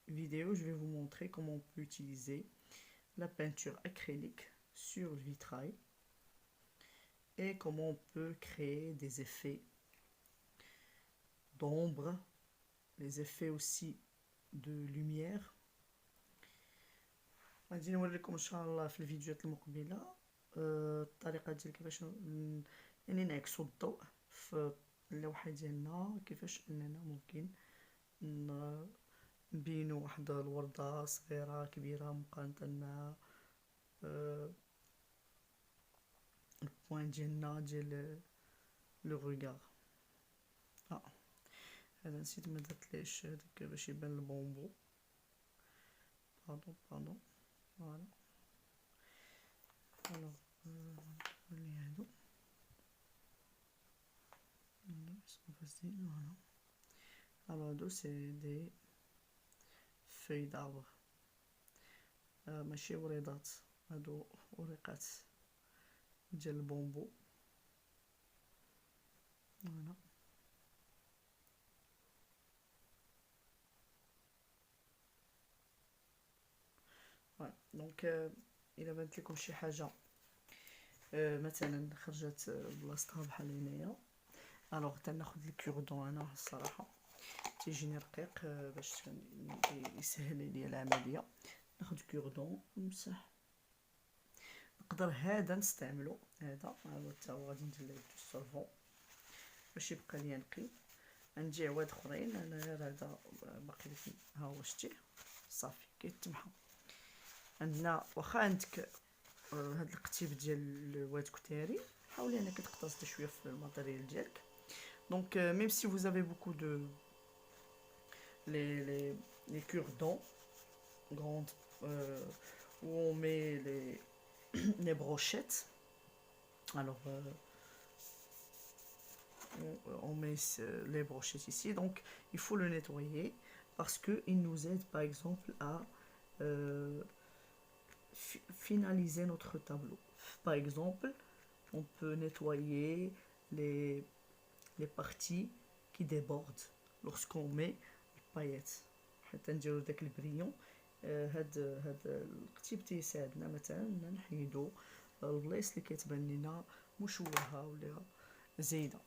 vidéos, je vais vous montrer comment on peut utiliser la peinture acrylique sur le vitrail et comment on peut créer des effets d'ombre, les effets aussi de lumière. غادي نوريكم ان شاء الله في الفيديوهات المقبله الطريقه ديال كيفاش يعني نعكسوا الضوء في اللوحه ديالنا، كيفاش اننا ممكن نبينوا واحد الورده صغيره كبيره مقارنه مع البوين ديالنا ديال لو روغار. هذا نسيت ما درتليش هذاك باش يبان البومبو. باردون فوالا. الوغ نولي هادو فوالا. الوغ هادو سي دي فeuilles d'arbre ماشي وريضات، هادو وريقات ديال البومبو. فوالا فوالا دونك الا بانت لكم شي حاجه مثلا خرجت بلاصتها بحال هنايا، الوغ تناخد الكوردون. انا الصراحه تيجيني رقيق باش يسهل لي العمليه. ناخد كوردون نمسح. نقدر هذا نستعملو، هذا حتى هو غادي ندير ليه السولفون باش يبقى ليا نقي. عندي عواد اخرين، انا غير هذا باقي لي ها هو شتي صافي كيتمحى. عندنا واخا عندك هاد القتيب ديال الواد كتاري، حاولي انك تقتصدي شويه في الماتيريال ديالك. دونك ميم سي vous avez beaucoup de les cure-dents grandes où on met les brochettes. Alors on met les brochettes ici, donc il faut le nettoyer parce que il nous aide par exemple à finaliser notre tableau. Par exemple, on peut nettoyer les parties qui débordent lorsqu'on met les paillettes حتى نديرو داك البريون. هاد القتيب تيساعدنا مثلا نحيدو البلايص اللي كتبان لينا مشوهه ولا زايده.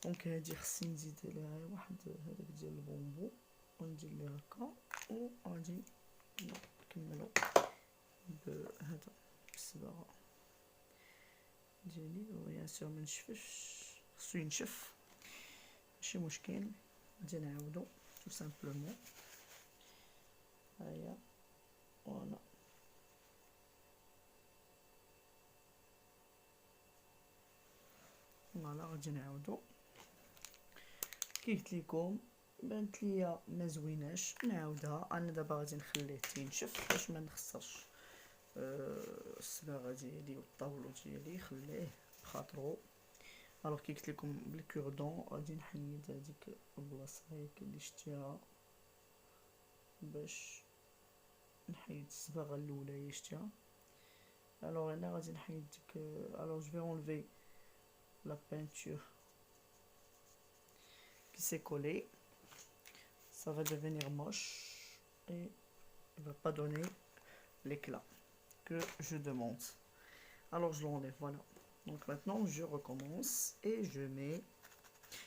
دونك هادي خصني نزيد ليها واحد هذاك ديال البومبو وندير ليه هكا، وغادي نكملو بهذا الصباغه ديالي. بيان سور منشفش، خصو ينشف ماشي مشكل. غادي نعاودو تو سامبلومون. هيا فوالا فوالا غادي نعاودو. كي قلت لكم بانت ليا ما زويناش، نعاودها. انا دابا غادي نخليه تينشف باش ما نخسرش الصباغه ديالي والطاولو ديالي، خليه بخاطرو. الوغ كي قلت لكم بالكوردون غادي نحيد هذيك البلاصه هيك اللي شتيها باش نحيد الصباغه الاولى هي شتيها. الوغ انا غادي نحيد ديك. الوغ جو في enlever la peinture qui s'est collée. Ça va devenir moche et il va pas donner l'éclat que je demande. Alors je l'enlève, voilà. Donc maintenant je recommence et je mets,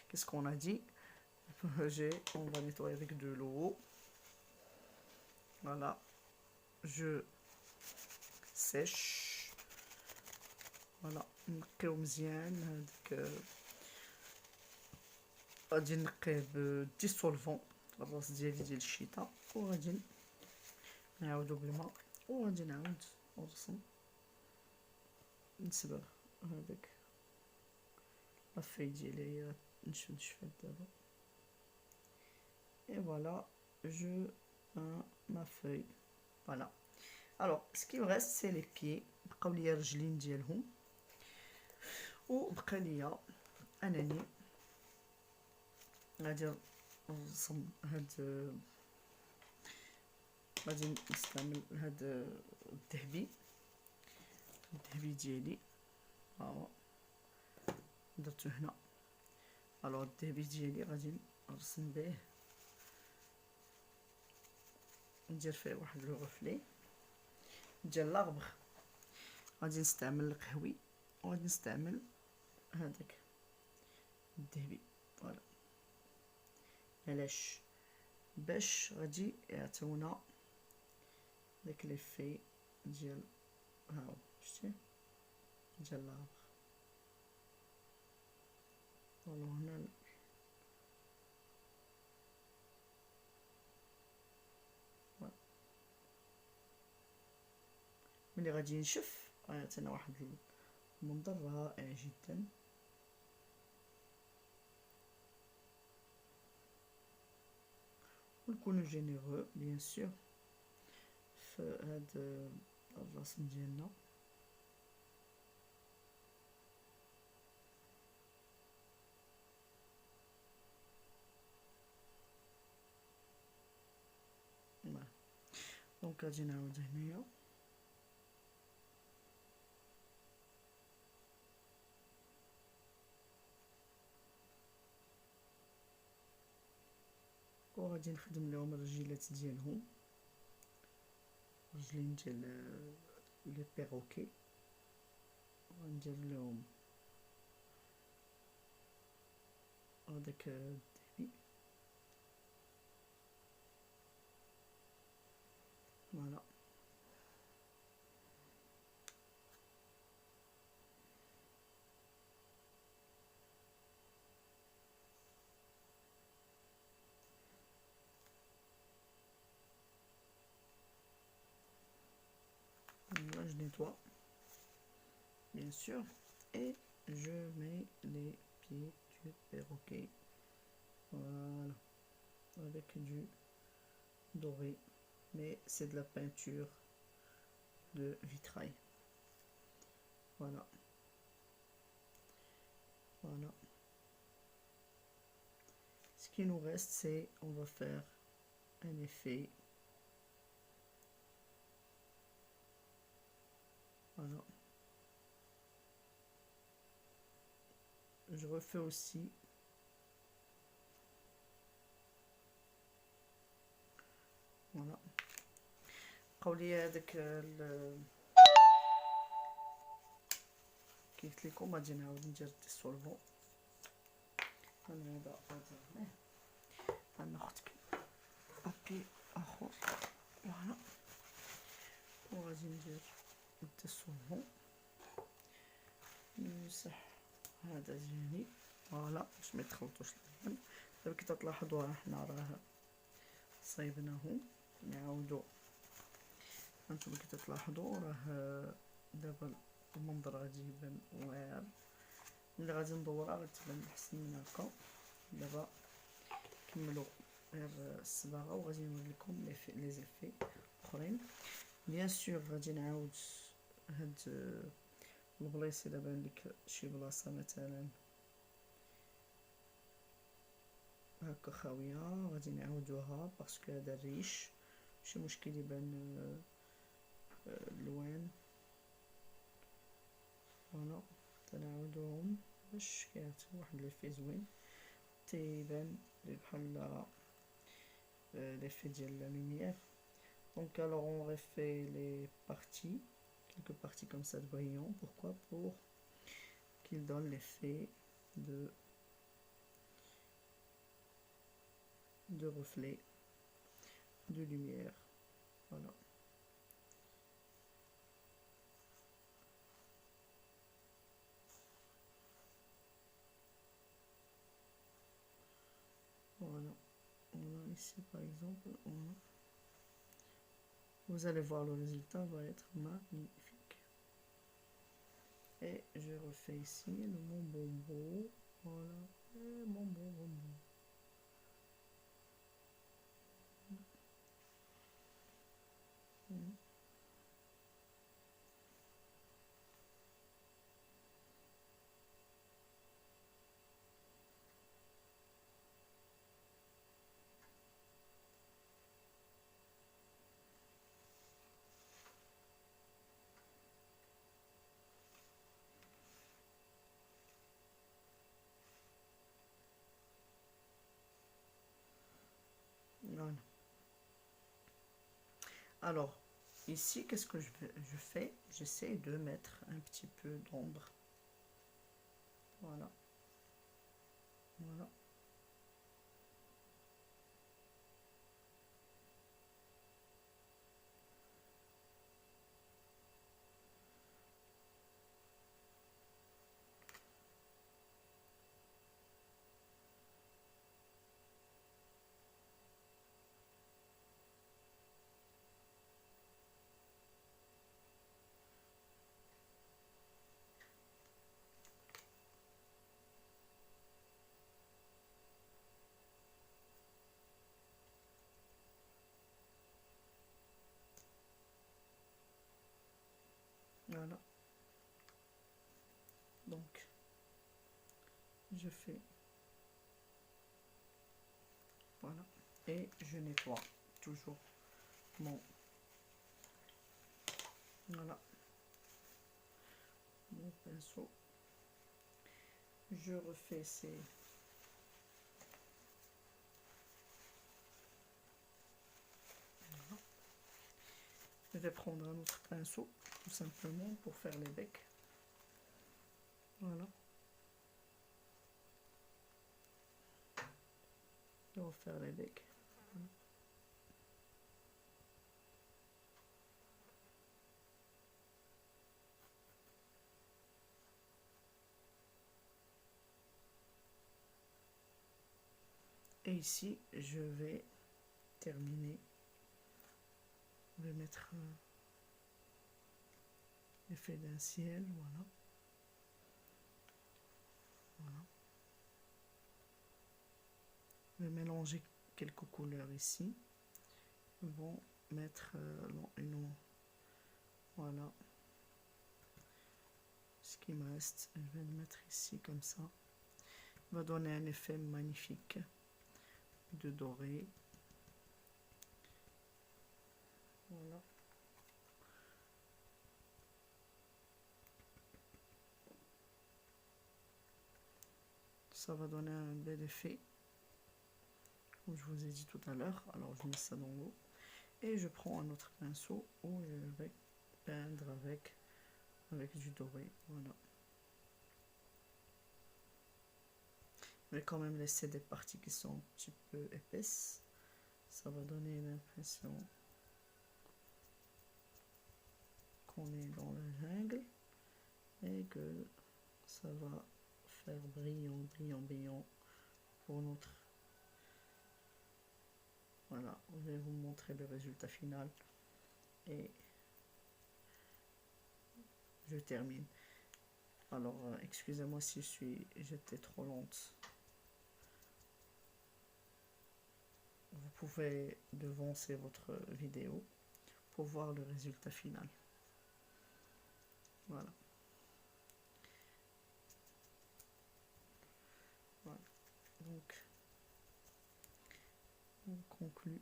qu'est-ce qu'on a dit, on va nettoyer avec de l'eau. Voilà, je sèche. Voilà, نقيو مزيان هذاك. غادي نقيه بالديسولفون الراس ديالي ديال الشتاء، وغادي نعاودو بالماء، وغادي نعاود نرسم نصبغ هذاك لافاي ديالي. هي نشفت دابا اي فوالا. je peins ma feuille. Voilà. Alors, ce qui me reste, c'est les pieds. بقاو ليا الرجلين ديالهم وبقى ليا انني غادي نرسم هاد غادي نستعمل هاد الذهبي ديالي. ها هو درتو هنا. الوغ الذهبي ديالي غادي نرسم به، ندير فيه واحد لو غفلي ديال لاغبغ. غادي نستعمل القهوي وغادي نستعمل هذاك الذهبي. فوالا. علاش؟ باش غادي يعطيونا داك ليفي ديال هاو شتي ديال لاغبغ. فوالا هنا ملي غادي ينشف غيعطينا واحد المنظر رائع جدا. ونكونو جينيرو بيان سور في هاد الرسم ديالنا. دونك غادي نعاود هنايا وغادي نخدم لهم الرجيلات ديالهم، رجلين ديال لي بيروكي. غندير لهم هذاك الذهبي. فوالا. Là, je nettoie, bien sûr, et je mets les pieds du perroquet. Voilà, avec du doré, mais c'est de la peinture de vitrail. Voilà. Voilà. Ce qui nous reste, c'est on va faire un effet. Voilà. Je refais aussi voilà. قولي هذاك كي قلت لكم غادي نعاود ندير دي سولفون. انا هذا غادي غناخد بابي اخر. فوالا. وغادي ندير دي سولفون نمسح هذا ديالي. فوالا باش ما يتخلطوش الالوان. دابا كي تلاحظوا راه حنا راه صايبناهم. نعاودو هانتوما كي تلاحظوا راه دابا المنظر غادي يبان واعر. ملي غادي ندورها غتبان احسن من هكا. دابا كملوا غير الصباغه وغادي نوري لكم لي زيفي اخرين. بيان سور غادي نعاود هاد البلايص الا بان لك شي بلاصه مثلا هكا خاويه غادي نعاودوها باسكو هذا الريش ماشي مشكل يبان اللوان. فوالا تنعاودوهم باش كيعطيو واحد ليفي زوين تيبان بحال l'effet de la lumière. Donc alors on refait les parties, quelques parties comme ça de brillant. Pourquoi? Pour qu'il donne l'effet de reflet de lumière. Voilà. Voilà. On a ici par exemple, vous allez voir le résultat va être magnifique. Et je refais ici mon bonbon. Voilà. Et mon bonbon. Alors, ici, qu'est-ce que je fais? J'essaie de mettre un petit peu d'ombre. Voilà. Voilà. Voilà. Donc, je fais, voilà, et je nettoie toujours mon, voilà, mon pinceau. Je refais ces, voilà. Je vais prendre un autre pinceau, tout simplement, pour faire les becs. Voilà. Je vais refaire les becs. Voilà. Et ici, je vais terminer. Je vais mettre l'effet d'un ciel, voilà. Voilà. Je vais mélanger quelques couleurs ici. Ils vont mettre une, voilà. Ce qui me reste, je vais le mettre ici comme ça. Il va donner un effet magnifique de doré. Voilà. Ça va donner un bel effet, comme je vous ai dit tout à l'heure. Alors je mets ça dans l'eau et je prends un autre pinceau où je vais peindre avec du doré. Voilà. Je vais quand même laisser des parties qui sont un petit peu épaisses. Ça va donner l'impression qu'on est dans la jungle et que ça va faire brillant, brillant, brillant pour notre... Voilà, je vais vous montrer le résultat final et je termine. Alors, excusez-moi si j'étais trop lente. Vous pouvez devancer votre vidéo pour voir le résultat final. Voilà. Voilà. Donc, on conclut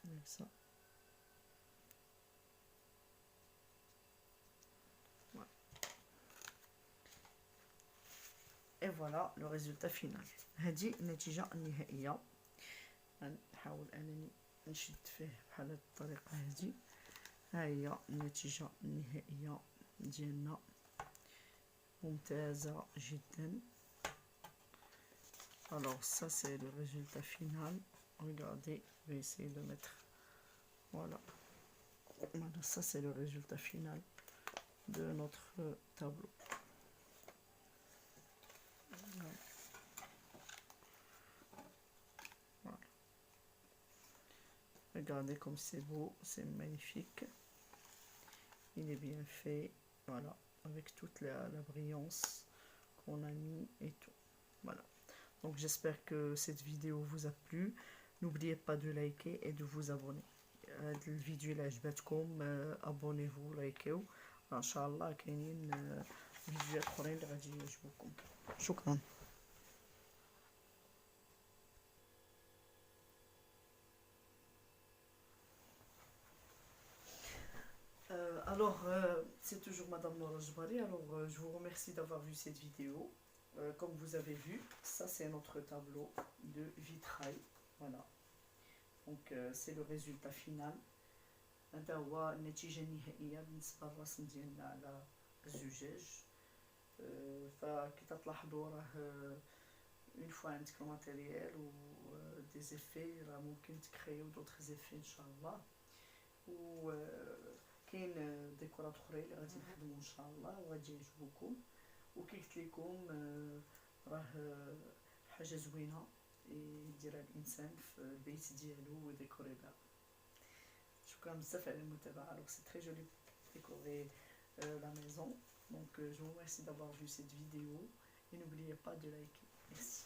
avec ça. Voilà. Et voilà le résultat final. هذه النتيجة النهائية. نحاول أنني نشد فيه بحال هاد الطريقة هذه. ها هي النتيجة النهائية ديالنا، ممتازة جدا. Alors ça c'est le résultat final. Regardez, je vais essayer de mettre, voilà, voilà, ça c'est le résultat final de notre tableau. Voilà. Voilà. Regardez comme c'est beau, c'est magnifique, il est bien fait, voilà, avec toute la brillance qu'on a mis et tout. Voilà. Donc j'espère que cette vidéo vous a plu. N'oubliez pas de liker et de vous abonner. الفيديو اللي عجبتكم abonnez-vous, لايكيو. ان شاء الله كاينين فيديوهات اخرين اللي غادي يعجبوكم. شكرا. C'est toujours Madame Nora Jbari. Alors, je vous remercie d'avoir vu cette vidéo. Comme vous avez vu, ça c'est notre tableau de vitrail. Voilà. Donc, c'est le résultat final. هذا هو النتيجة النهائية بالنسبة للرسم ديالنا على الزجاج. فكي تلاحظوا راه اون فوا عندك الماتيريال و دي زيفي راه ممكن تكريو دوطخ زيفي ان شاء الله. و كاين ديكورات اخرين اللي غادي نخدمو ان شاء الله وغادي يعجبوكم. وكي قلت لكم راه حاجه زوينه يديرها الانسان في البيت ديالو ويديكوري بها. شكرا بزاف على المتابعه. Alors c'est très joli pour décorer la maison. Donc je vous remercie d'avoir vu cette vidéo et n'oubliez pas de liker. Merci.